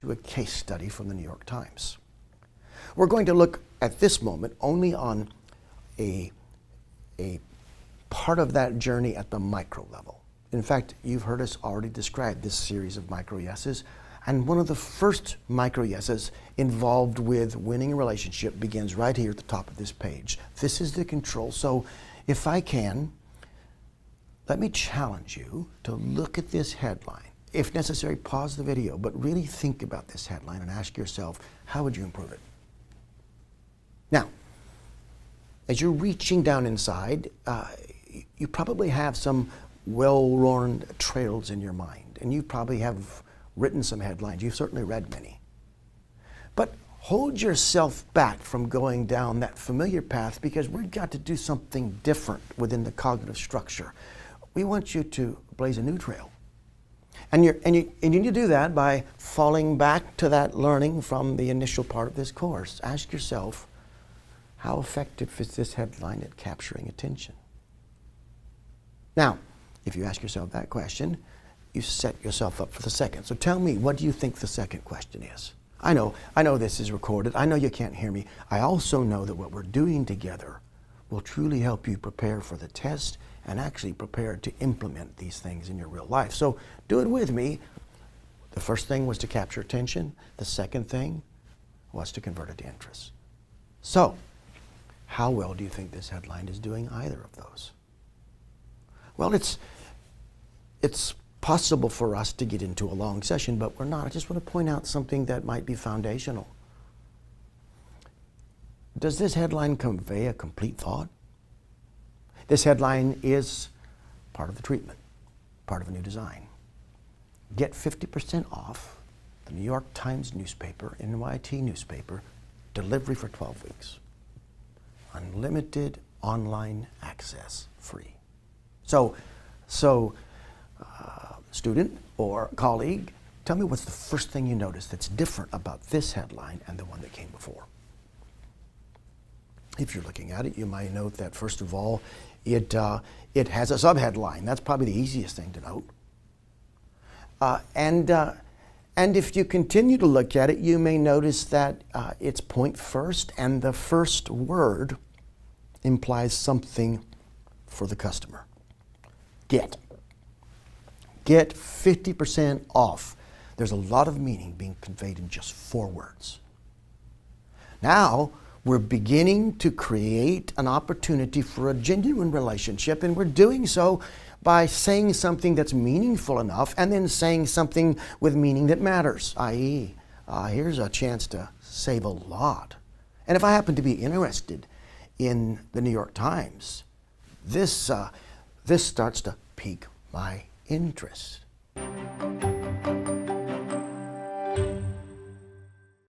to a case study from the New York Times. We're going to look at this moment only on a part of that journey at the micro level. In fact, you've heard us already describe this series of micro yeses, and one of the first micro yeses involved with winning a relationship begins right here at the top of this page. This is the control. So if I can, let me challenge you to look at this headline. If necessary, pause the video, but really think about this headline and ask yourself, how would you improve it? Now, as you're reaching down inside, you probably have some well-worn trails in your mind, and you probably have written some headlines. You've certainly read many. But hold yourself back from going down that familiar path, because we've got to do something different within the cognitive structure. We want you to blaze a new trail. And you need to do that by falling back to that learning from the initial part of this course. Ask yourself, how effective is this headline at capturing attention? Now, if you ask yourself that question, you set yourself up for the second. So tell me, what do you think the second question is? I know this is recorded. I know you can't hear me. I also know that what we're doing together will truly help you prepare for the test and actually prepare to implement these things in your real life. So do it with me. The first thing was to capture attention. The second thing was to convert it to interest. So, how well do you think this headline is doing either of those? Well, it's possible for us to get into a long session, but we're not. I just want to point out something that might be foundational. Does this headline convey a complete thought? This headline is part of the treatment, part of a new design. Get 50% off the New York Times newspaper, NYT newspaper, delivery for 12 weeks. Unlimited online access, free. So student or colleague, tell me what's the first thing you notice that's different about this headline and the one that came before. If you're looking at it, you might note that, first of all, it has a subheadline. That's probably the easiest thing to note. And if you continue to look at it, you may notice that it's point first, and the first word implies something for the customer. Get 50% off. There's a lot of meaning being conveyed in just 4 words. Now, we're beginning to create an opportunity for a genuine relationship, and we're doing so by saying something that's meaningful enough and then saying something with meaning that matters, i.e., here's a chance to save a lot. And if I happen to be interested in the New York Times, this starts to pique my interest.